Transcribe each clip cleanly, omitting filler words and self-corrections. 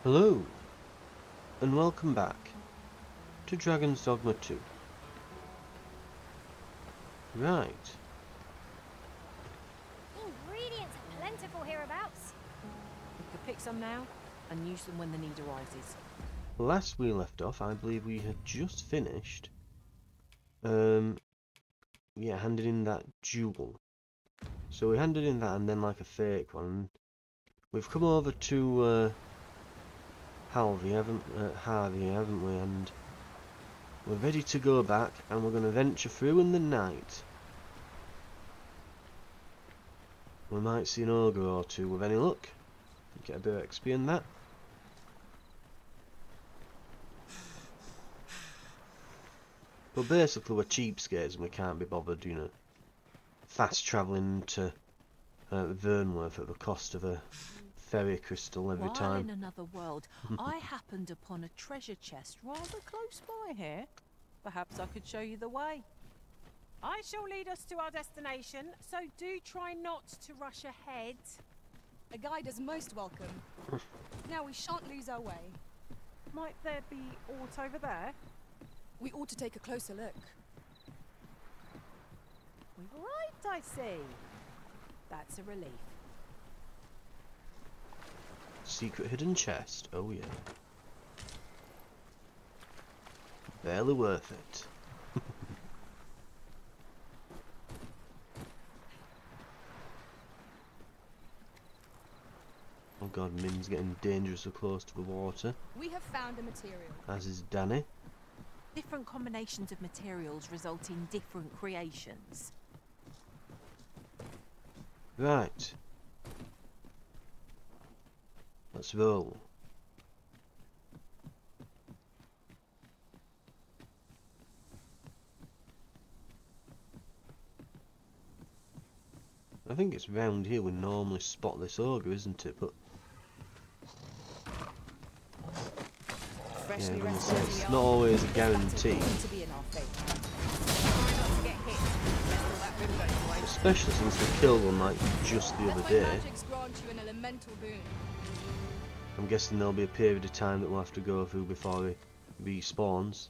Hello, and welcome back to Dragon's Dogma 2. Right, Ingredients are plentiful hereabouts. We could pick some now and use them when the need arises. last we left off, I believe we had just finished, handing in that jewel. So we handed in that and then like a fake one. We've come over to Harvey, haven't we? And we're ready to go back, and we're going to venture through in the night. We might see an ogre or two with any luck. Get a bit of XP in that. But basically we're cheapskates and we can't be bothered, you know, fast travelling to Vernworth at the cost of a fairy crystal every While time. in another world, I happened upon a treasure chest rather close by here. Perhaps I could show you the way. I shall lead us to our destination, so do try not to rush ahead. A guide is most welcome. Now we shan't lose our way. Might there be aught over there? We ought to take a closer look. We've arrived, I see. That's a relief. Secret hidden chest, oh yeah. Barely worth it. Oh god, Min's getting dangerously close to the water. We have found a material. As is Danny. Different combinations of materials result in different creations. Right. Let's roll. I think it's round here we normally spot this ogre, isn't it? But yeah, I'm gonna say it's not always a guarantee. Especially since we killed one like just the other day. I'm guessing there'll be a period of time that we'll have to go through before he respawns.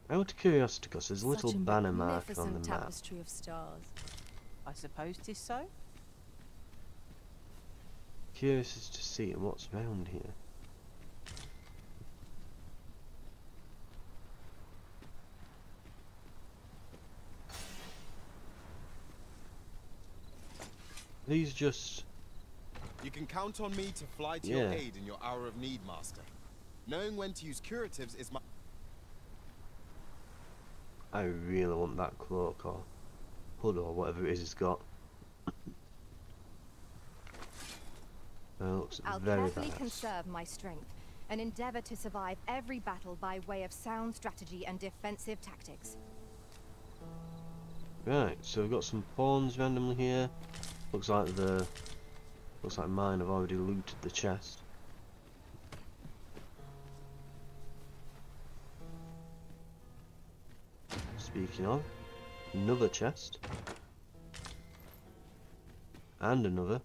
Out of curiosity, because there's a little banner mark on the map. Tapestry of stars. I suppose 'tis so. Curious as to see what's round here. These just... You can count on me to fly to your aid in your hour of need, Master. Knowing when to use curatives is my... I really want that cloak or hood or whatever it is it's got. Looks I'll very carefully badass. conserve my strength and endeavor to survive every battle by way of sound strategy and defensive tactics. Right, so we've got some pawns randomly here. Looks like mine have already looted the chest. Speaking of, another chest. And another.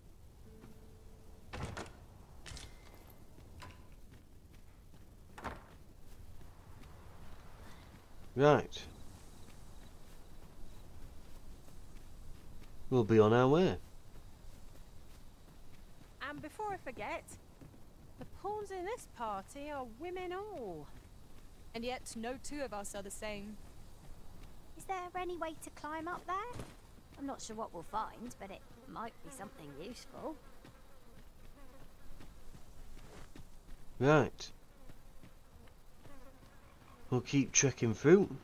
Right. We'll be on our way. And before I forget, the pawns in this party are women all. And yet no two of us are the same. Is there any way to climb up there? I'm not sure what we'll find, but it might be something useful. Right. We'll keep trekking through.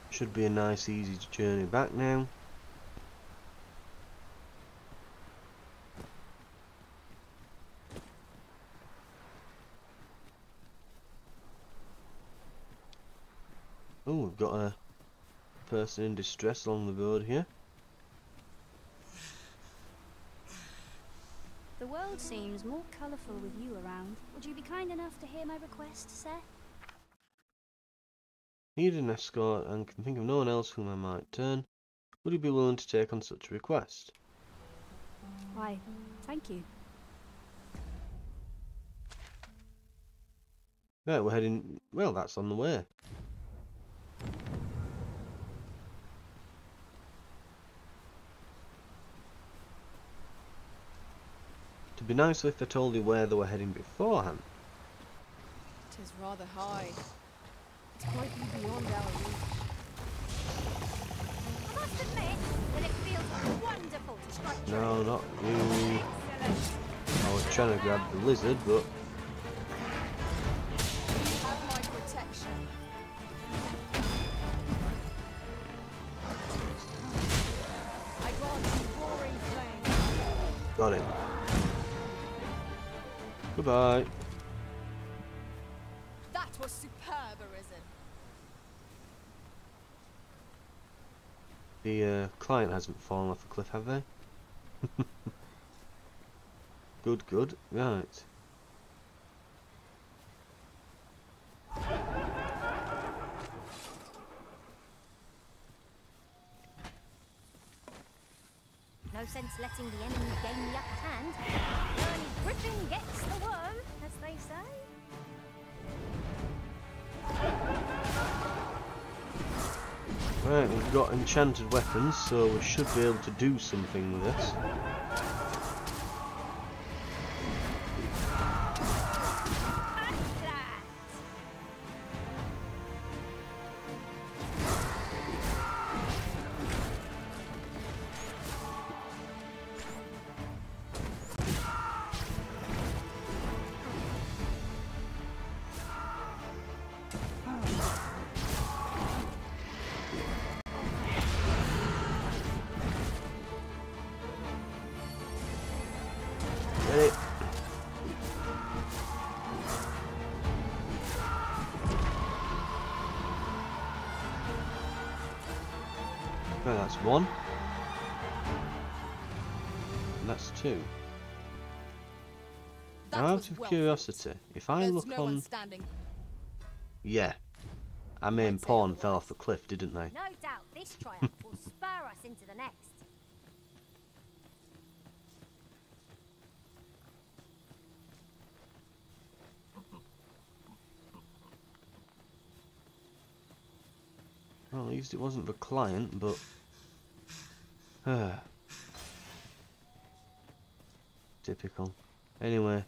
Should be a nice easy journey back now. Oh, we've got a person in distress along the road here. The world seems more colourful with you around. Would you be kind enough to hear my request, sir? Need an escort and can think of no one else whom I might turn. Would you be willing to take on such a request? Why, thank you. Right, we're heading... Well, that's on the way. It'd be nice if they told you where they were heading beforehand. It is rather high. It might be beyond our reach. I must admit that it feels wonderful to strike No, true. not you. Excellent. I was trying to grab the lizard, but... You have my protection. I grant you roaring flame. Got it. Goodbye. That was superb, Arisen. The client hasn't fallen off a cliff, have they? Good, good. Right. No sense letting the enemy gain the upper hand. Early griffin gets the worm, as they say. Right, we've got enchanted weapons, so we should be able to do something with this. At that. Get it? Right, that's one. And that's two. That Now, was out of well curiosity, if I There's look no one on... standing. Yeah. Our main I'd say pawn otherwise. fell off the cliff, didn't they? No doubt this triumph will spur us into the next. Well, at least it wasn't the client, but... Typical. Anyway.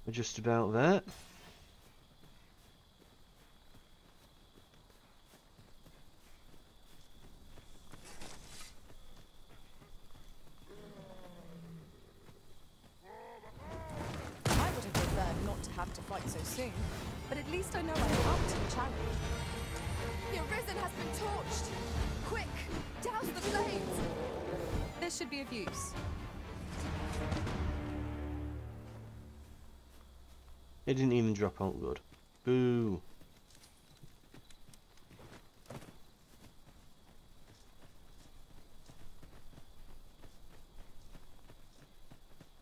We're just about there. I would have preferred not to have to fight so soon, but at least I know I'm up to the challenge. The Arisen has been torched! Quick! Douse the flames! This should be of use. It didn't even drop out good. Boo.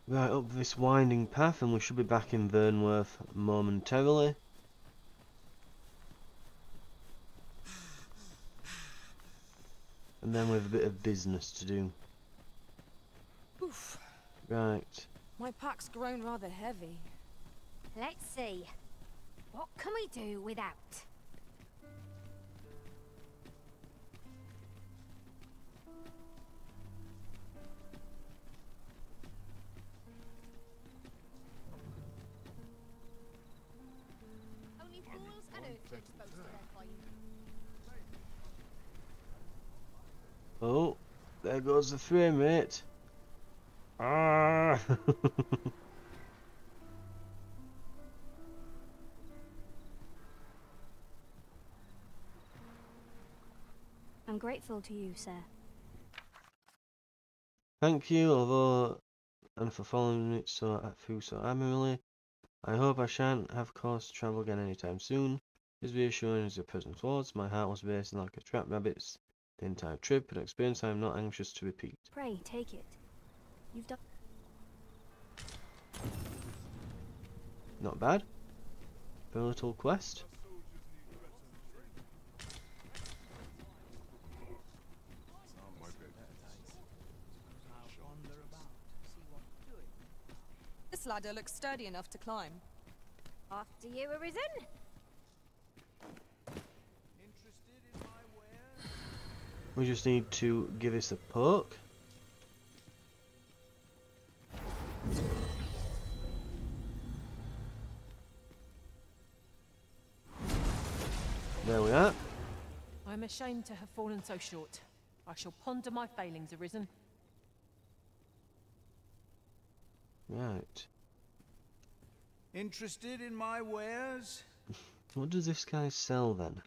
Right, up this winding path, and we should be back in Vernworth momentarily. And then we have a bit of business to do. Oof. Right. My pack's grown rather heavy. Let's see. What can we do without? Only fools and urchins boast of their fight. Oh, there goes the frame rate. Ah! I'm grateful to you, sir. Thank you, although, and for following it so through so admirably. I hope I shan't have cause to travel again anytime soon. As reassuring as your presence was, my heart was racing like a trapped rabbit's the entire trip, an experience I am not anxious to repeat. Pray, take it. You've done. Not bad. For a little quest. This ladder looks sturdy enough to climb. After you, Arisen. We just need to give this a poke. There we are. I'm ashamed to have fallen so short. I shall ponder my failings, Arisen. Right. Interested in my wares? What does this guy sell then?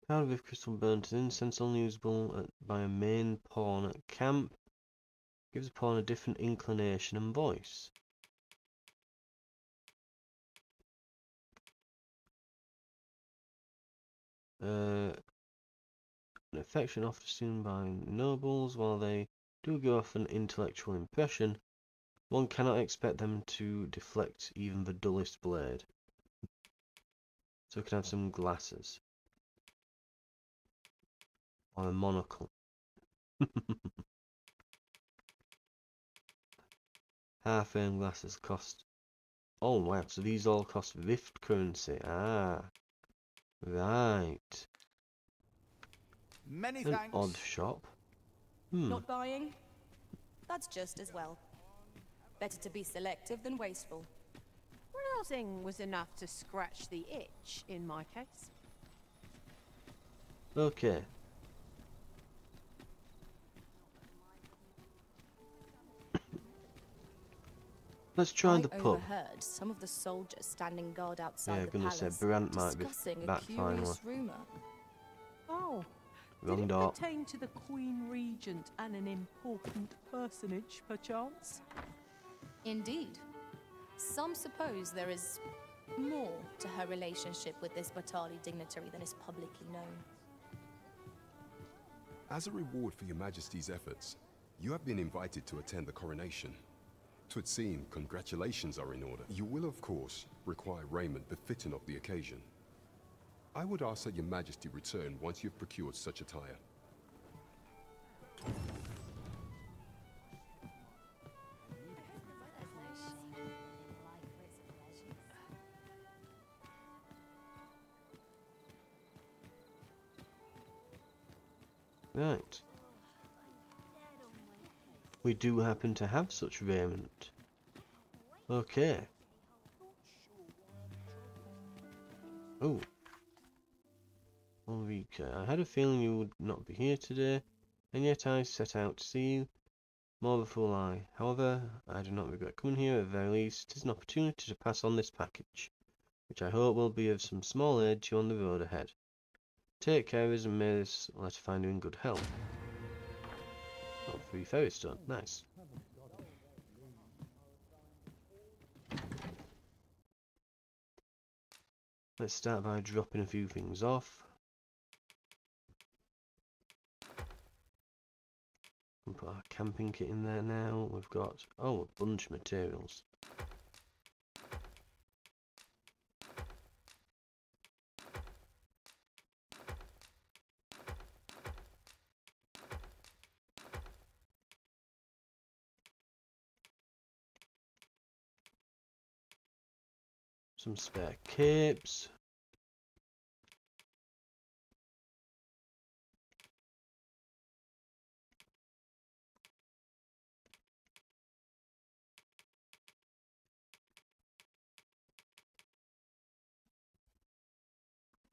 Powder with crystal burnt and incense only usable by a main pawn at camp. Gives a pawn a different inclination and voice. An affection often seen by nobles, while they do give off an intellectual impression, one cannot expect them to deflect even the dullest blade. So we can have some glasses. Or a monocle. Half-frame glasses cost... Oh wow, so these all cost Rift currency. Ah. Right. Many An thanks. odd shop. Not buying? That's just as well. Better to be selective than wasteful. Browsing was enough to scratch the itch, in my case. Okay. Let's try the I pub. overheard some of the soldiers standing guard outside Yeah, the gonna palace say Brant might be discussing a back finally. curious rumor. Oh, Wrong did it door. pertain to the Queen Regent and an important personage, perchance? Indeed. Some suppose there is more to her relationship with this Batali dignitary than is publicly known. As a reward for your Majesty's efforts, you have been invited to attend the coronation. 'Twould seem congratulations are in order. You will, of course, require raiment befitting of the occasion. I would ask that your Majesty return once you've procured such attire. Right. We do happen to have such raiment. Okay. Oh. Ulrika, I had a feeling you would not be here today, and yet I set out to see you. More of a fool I. However, I do not regret coming here. At the very least, it is an opportunity to pass on this package, which I hope will be of some small aid to you on the road ahead. Take care, and may this letter find you in good health. Oh, 3 fairy stone. Nice. Let's start by dropping a few things off. We'll put our camping kit in there now. We've got, oh, a bunch of materials. Some spare capes.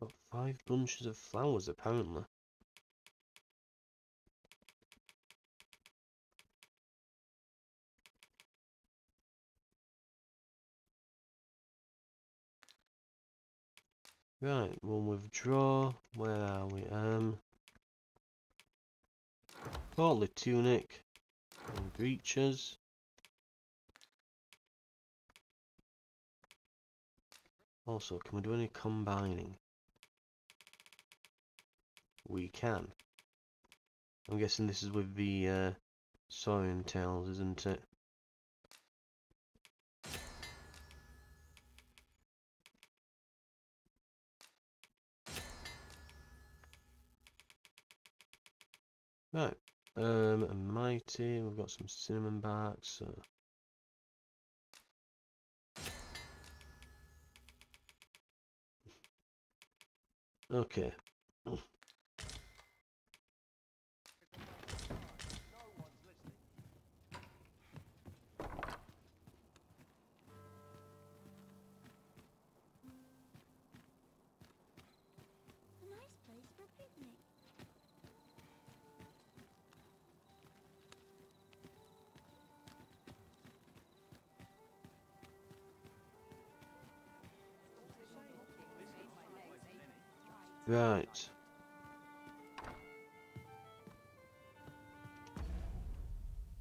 Got 5 bunches of flowers apparently. Right, we'll withdraw. Where are we? Portly tunic and breeches. Also, can we do any combining? We can. I'm guessing this is with the Saurian tails, isn't it? Right. Mighty, we've got some cinnamon barks. Okay. A nice place for a picnic. Right.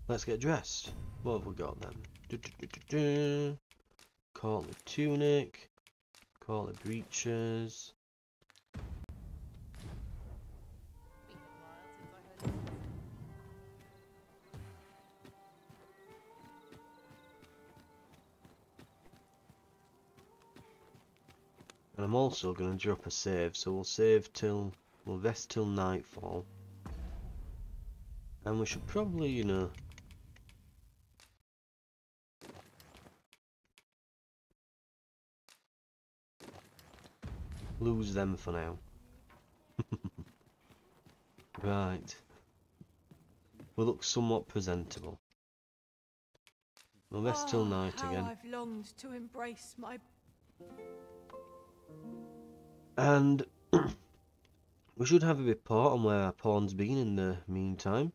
Let's get dressed. What have we got then? Courtly tunic. Courtly breeches. And I'm also going to drop a save, so we'll rest till nightfall. And we should probably, you know, lose them for now. Right. We look somewhat presentable. We'll rest till night how again. I've longed to embrace my... And we should have a report on where our pawn's been in the meantime.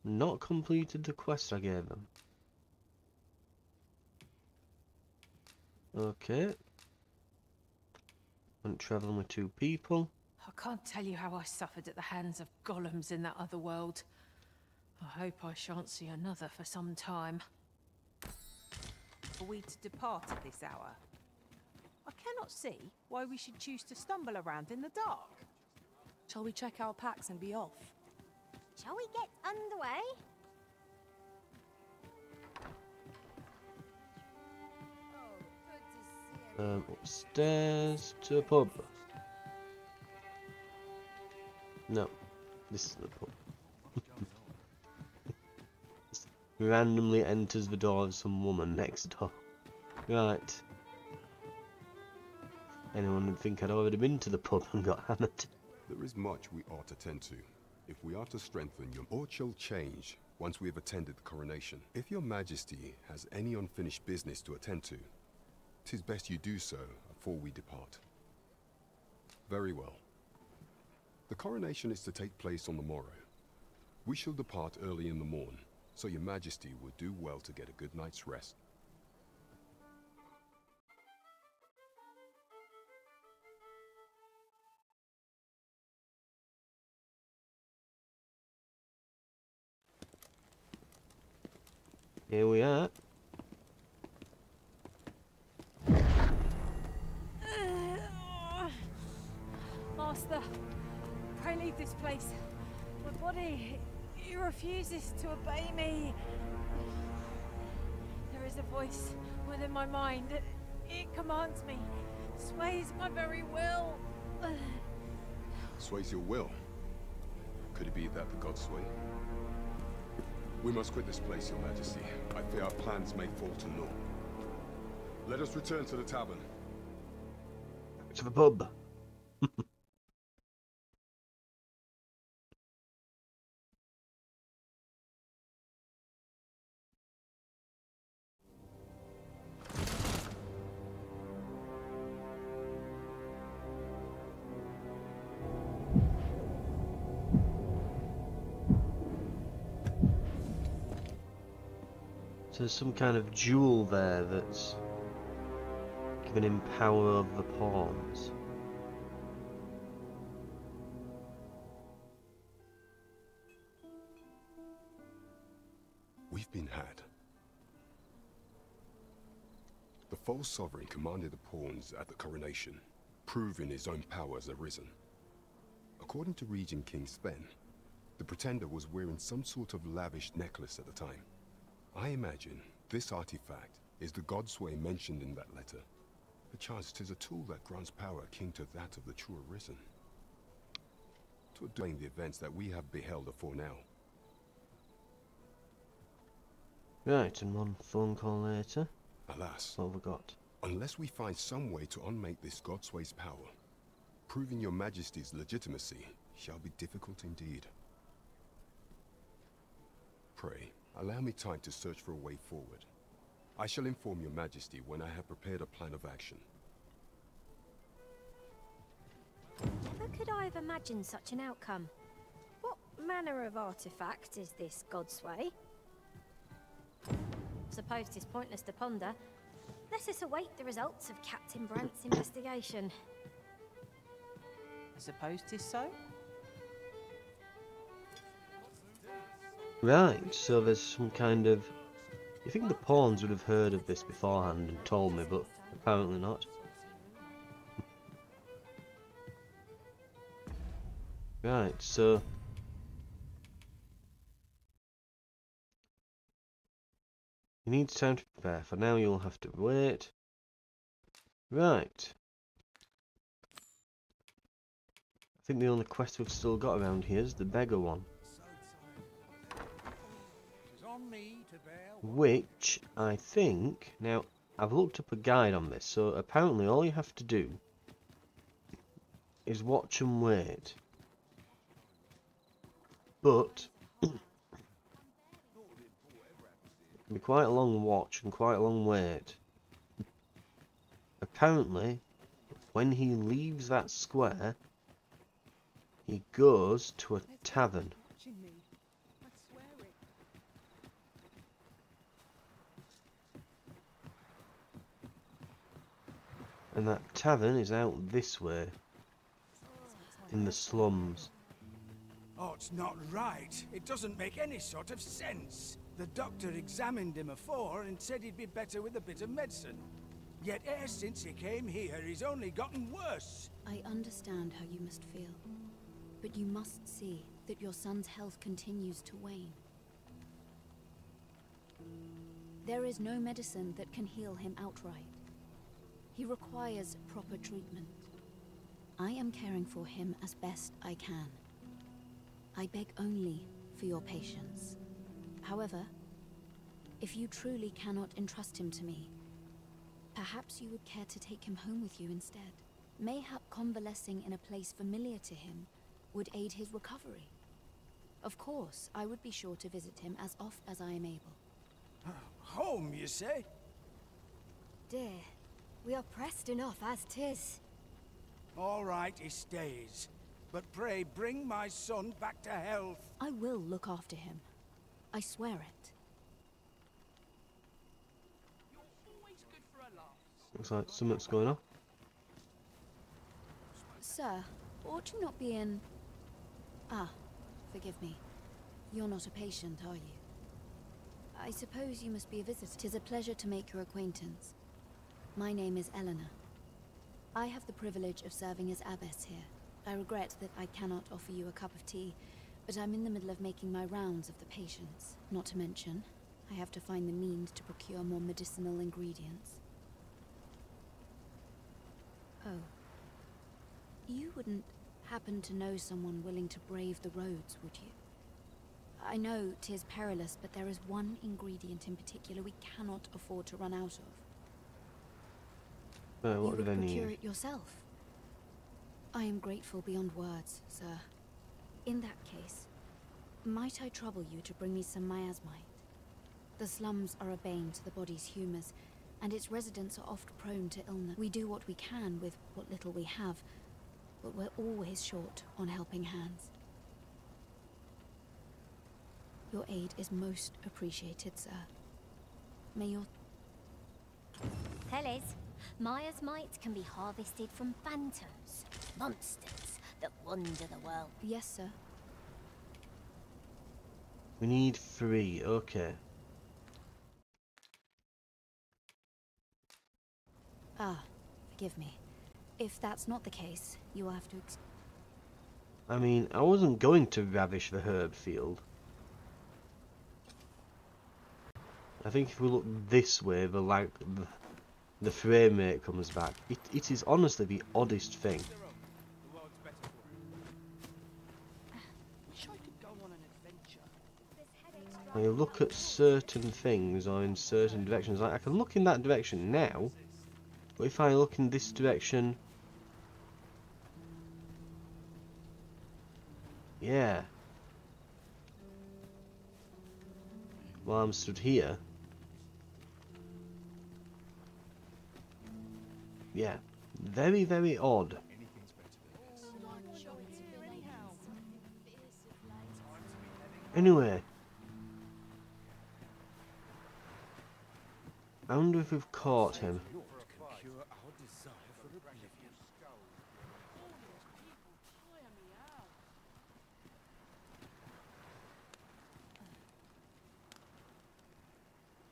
Not completed the quest I gave them. Okay. Went travelling with 2 people. I can't tell you how I suffered at the hands of golems in that other world. I hope I shan't see another for some time. Are we to depart at this hour? I cannot see why we should choose to stumble around in the dark. Shall we check our packs and be off? Shall we get underway? Upstairs to a pub. No, this is the pub. Randomly enters the door of some woman next door. Right. Anyone would think I'd already been to the pub and got hammered. There is much we ought to tend to, if we are to strengthen your... Or shall change once we have attended the coronation. If your majesty has any unfinished business to attend to, 'tis best you do so before we depart. Very well. The coronation is to take place on the morrow. We shall depart early in the morn, so your majesty would do well to get a good night's rest. Here we are. Master, pray leave this place. My body, it refuses to obey me. There is a voice within my mind. It commands me, sways my very will. Sways your will? Could it be that the gods sway? We must quit this place, your majesty. I fear our plans may fall to naught. Let us return to the tavern. To the pub. So there's some kind of jewel there that's giving him power over the pawns. We've been had. false sovereign commanded the pawns at the coronation, proving his own power as Arisen. According to Regent King Sven, the pretender was wearing some sort of lavish necklace at the time. I imagine this artifact is the Godsway mentioned in that letter. Perchance 'tis a tool that grants power akin to that of the true Arisen. To explain the events that we have beheld afore now. Right, and one phone call later. Alas, What have we got? unless we find some way to unmake this Godsway's power, proving your Majesty's legitimacy shall be difficult indeed. Pray, allow me time to search for a way forward. I shall inform your Majesty when I have prepared a plan of action. How could I have imagined such an outcome? What manner of artifact is this Godsway? Suppose 'tis pointless to ponder. Let us await the results of Captain Brandt's investigation. I suppose 'tis so. Right, so there's some kind of... You think the pawns would have heard of this beforehand and told me, but apparently not. Right, so... You need time to prepare. For now you'll have to wait. Right. I think the only quest we've still got around here is the beggar one. Which, I think... Now, I've looked up a guide on this, so apparently all you have to do is watch and wait. But... it can be quite a long watch and quite a long wait. Apparently, when he leaves that square, he goes to a tavern. And that tavern is out this way, in the slums. Oh, it's not right. It doesn't make any sort of sense. The doctor examined him afore and said he'd be better with a bit of medicine. Yet ever since he came here, he's only gotten worse. I understand how you must feel, but you must see that your son's health continues to wane. There is no medicine that can heal him outright. He requires proper treatment. I am caring for him as best I can. I beg only for your patience. However, if you truly cannot entrust him to me, perhaps you would care to take him home with you instead. Mayhap convalescing in a place familiar to him would aid his recovery. Of course, I would be sure to visit him as oft as I am able. Home, you say? Dear, we are pressed enough as 'tis. All right, he stays. But pray bring my son back to health. I will look after him. I swear it. Looks like something's going on. Sir, ought you not be in... Ah, forgive me. You're not a patient, are you? I suppose you must be a visitor. 'Tis a pleasure to make your acquaintance. My name is Eleanor. I have the privilege of serving as abbess here. I regret that I cannot offer you a cup of tea, but I'm in the middle of making my rounds of the patients. Not to mention, I have to find the means to procure more medicinal ingredients. Oh. You wouldn't happen to know someone willing to brave the roads, would you? I know 'tis perilous, but there is one ingredient in particular we cannot afford to run out of. What You do they would procure need? it yourself. I am grateful beyond words, sir. In that case, might I trouble you to bring me some miasmite? The slums are a bane to the body's humors, and its residents are oft prone to illness. We do what we can with what little we have, but we're always short on helping hands. Your aid is most appreciated, sir. May your... Tell us, miasmite can be harvested from phantoms, monsters that wander the world. Yes, sir. We need 3, okay. Ah, forgive me. If that's not the case, you will have to I mean, I wasn't going to ravish the herb field. I think if we look this way, the frame rate comes back. It is honestly the oddest thing. When you look at certain things or in certain directions, like I can look in that direction now, but if I look in this direction, yeah. While I'm stood here, yeah, very, very odd. Anyway, I wonder if we've caught him.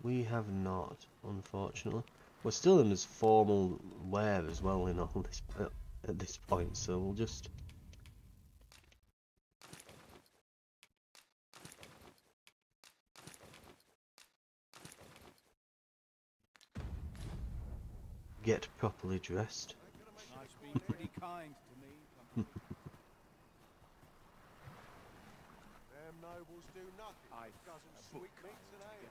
We have not, unfortunately. We're still in this formal wear as well in all this at this point, so we'll just get properly dressed. Pretty kind to me. Them nobles do nothing. Doesn't sweet meats and ale.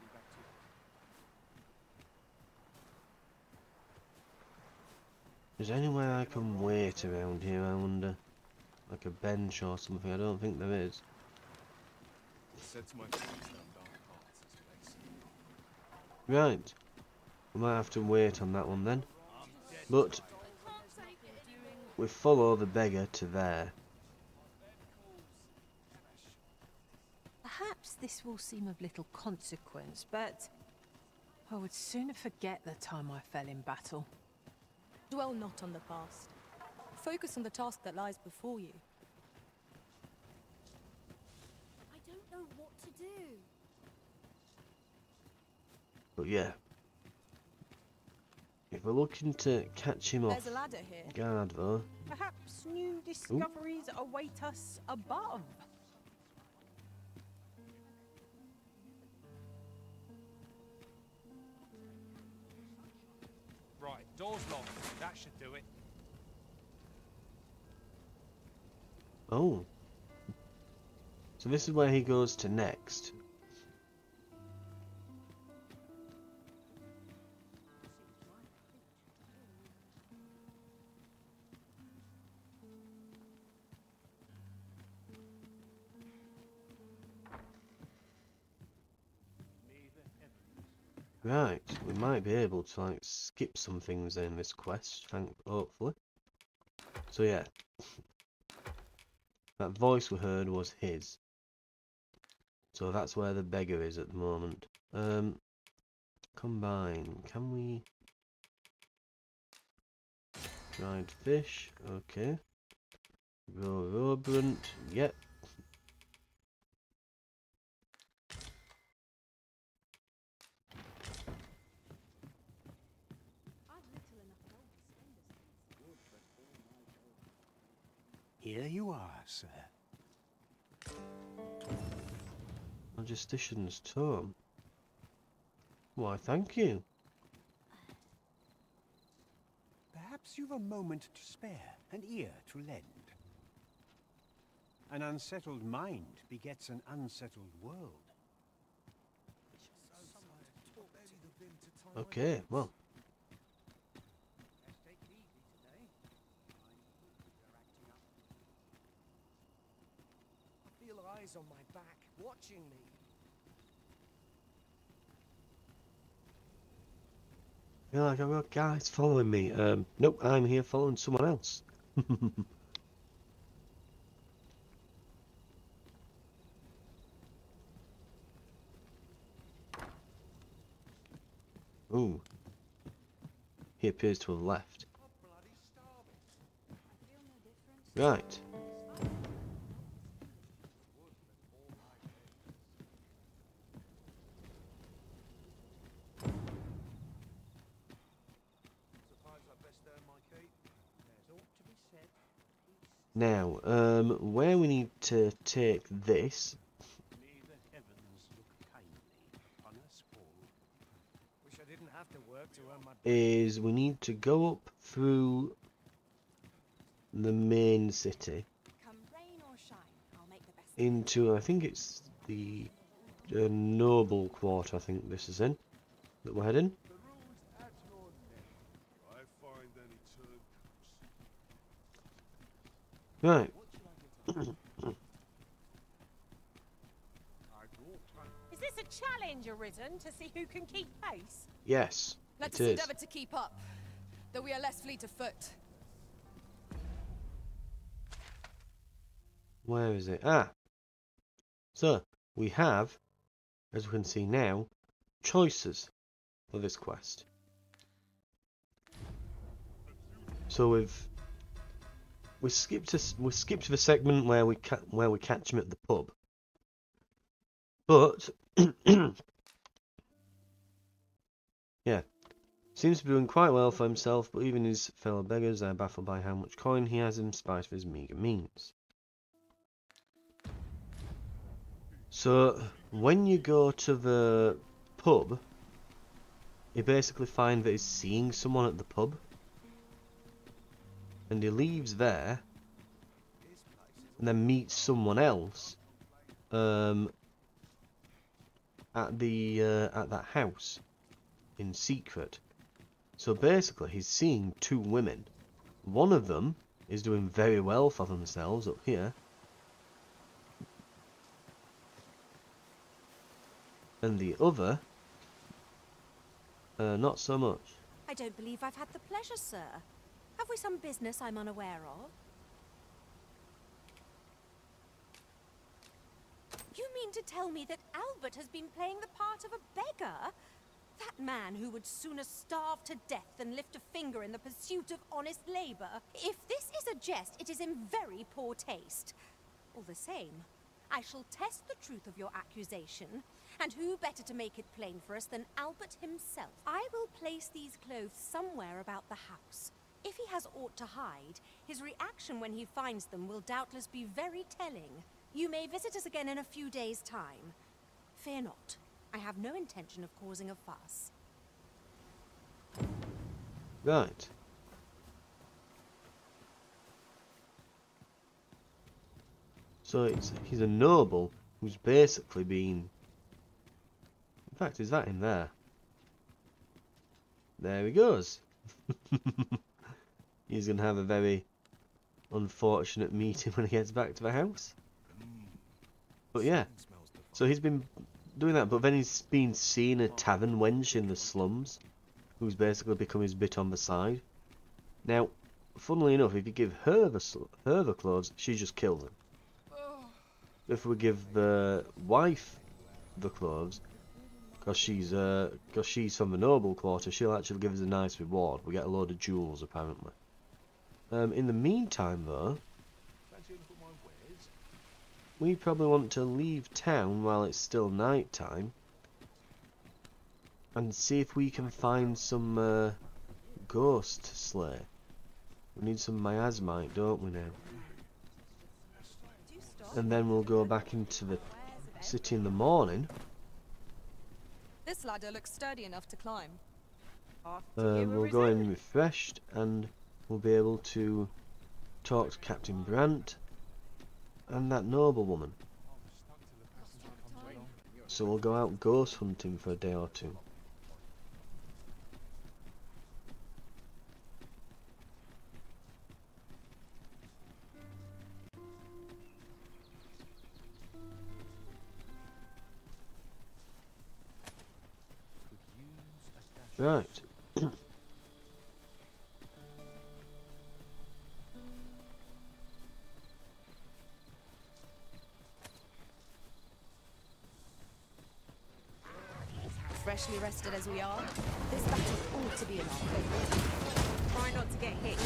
Is there anywhere I can wait around here, I wonder? Like a bench or something? I don't think there is. Sets my face down dark paths, this place. Right. We might have to wait on that one then. But we follow the beggar to there. Perhaps this will seem of little consequence, but I would sooner forget the time I fell in battle. Dwell not on the past. Focus on the task that lies before you. I don't know what to do. But yeah. If we're looking to catch him off There's a ladder here. guard though. Perhaps new discoveries await us above. Right, door's locked. That should do it. Oh. So this is where he goes to next. Right, we might be able to like skip some things in this quest, hopefully. So yeah, that voice we heard was his. So that's where the beggar is at the moment. Combine, can we? Dried fish, okay. Robrant, yep. Here you are, sir. Magistician's tome. Why, thank you. Perhaps you've a moment to spare, an ear to lend. An unsettled mind begets an unsettled world. Okay, well. I feel eyes on my back, watching me. I feel like I've got guys following me. Nope, I'm here following someone else. Ooh. He appears to have left. Right. Now, where we need to take this May the heavens look kindly upon us all. Wish I didn't have to work to earn my... is we need to go up through the main city Come rain or shine, I'll make the best. into, I think it's the noble quarter, I think this is in, that we're heading. The road's at your neck. I find any turn. Right. Is this a challenge, Arisen, to see who can keep pace? Yes, Let it us is. endeavour to keep up, though we are less fleet of foot. Where is it? Ah. So, we have, as we can see now, choices for this quest. So we skipped the segment where we catch him at the pub. But yeah, seems to be doing quite well for himself, but even his fellow beggars are baffled by how much coin he has in spite of his meagre means. So when you go to the pub, you basically find that he's seeing someone at the pub, and he leaves there and then meets someone else at that house in secret. So basically he's seeing two women. One of them is doing very well for themselves up here, and the other not so much. I don't believe I've had the pleasure, sir. Have we some business I'm unaware of? You mean to tell me that Albert has been playing the part of a beggar? That man who would sooner starve to death than lift a finger in the pursuit of honest labor? If this is a jest, it is in very poor taste. All the same, I shall test the truth of your accusation, and who better to make it plain for us than Albert himself? I will place these clothes somewhere about the house. If he has aught to hide, his reaction when he finds them will doubtless be very telling. You may visit us again in a few days' time. Fear not. I have no intention of causing a fuss. Right. So he's a noble who's basically been... In fact, is that in there? There he goes. He's going to have a very unfortunate meeting when he gets back to the house. But yeah, so he's been doing that, but then he's been seeing a tavern wench in the slums, who's basically become his bit on the side. Now, funnily enough, if you give her the clothes, she just kills him. If we give the wife the clothes, because she's from the noble quarter, she'll actually give us a nice reward. We get a load of jewels, apparently. In the meantime, though, we probably want to leave town while it's still night time and see if we can find some ghost to slay. We need some miasmite, don't we now? And then we'll go back into the city in the morning. This ladder looks sturdy enough to climb. We'll go in refreshed and we'll be able to talk to Captain Brandt and that noble woman. So we'll go out ghost hunting for a day or two. Right. Freshly rested as we are, this battle ought to be in our favour. Try not to get hit,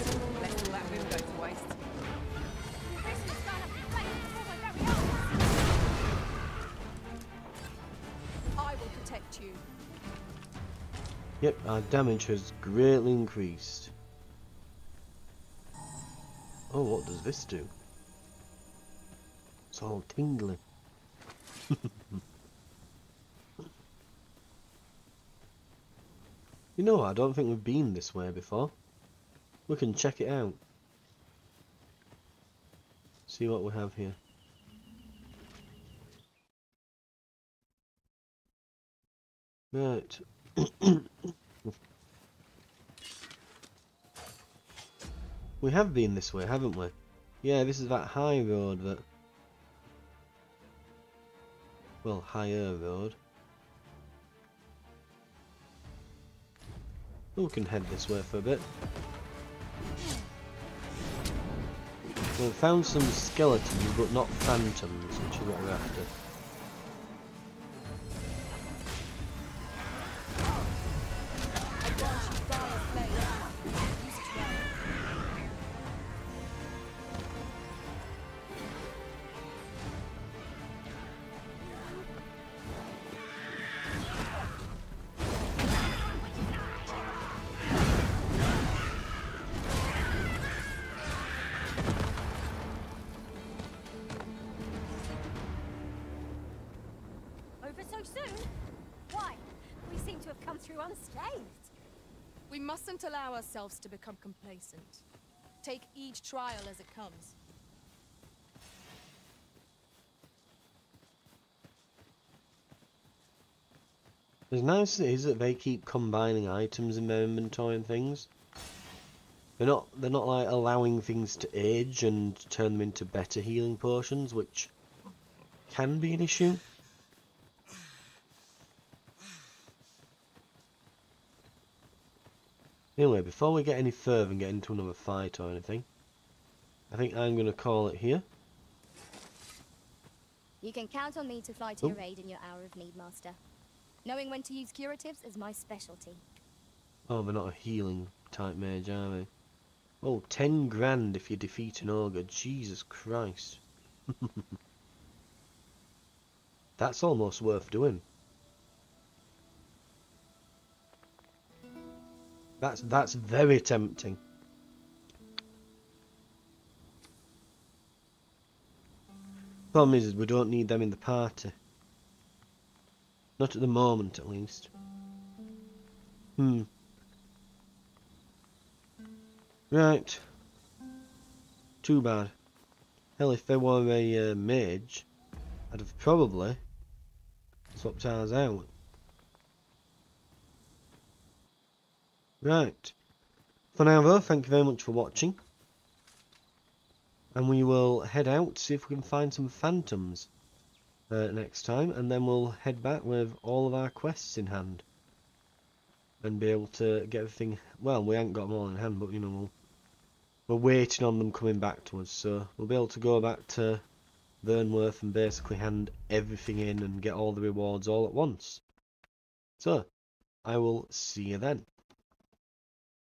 lest all that room go to waste. I will protect you. Yep, our damage has greatly increased. Oh, what does this do? It's all tingly. You know, I don't think we've been this way before. We can check it out. See what we have here. Right. We have been this way, haven't we? Yeah, this is that high road that... Well, higher road. We can head this way for a bit. We've found some skeletons, but not phantoms, which is what we're after. We mustn't allow ourselves to become complacent. Take each trial as it comes. As nice as it is that they keep combining items in their inventory and things, they're not like allowing things to age and turn them into better healing potions, which can be an issue. Anyway, before we get any further and get into another fight or anything, I think I'm going to call it here. You can count on me to fly to your aid in your hour of need, Master. Knowing when to use curatives is my specialty. Oh, they're not a healing type mage, are they? Oh, 10 grand if you defeat an ogre. Jesus Christ. That's almost worth doing. That's very tempting. Problem is we don't need them in the party. Not at the moment, at least. Right. Too bad. Hell, if they were a mage, I'd have probably swapped ours out. Right. For now though, thank you very much for watching. And we will head out, see if we can find some phantoms next time. And then we'll head back with all of our quests in hand. And be able to get everything... Well, we haven't got them all in hand, but you know, we're waiting on them coming back to us. So we'll be able to go back to Vernworth and basically hand everything in and get all the rewards all at once. So, I will see you then.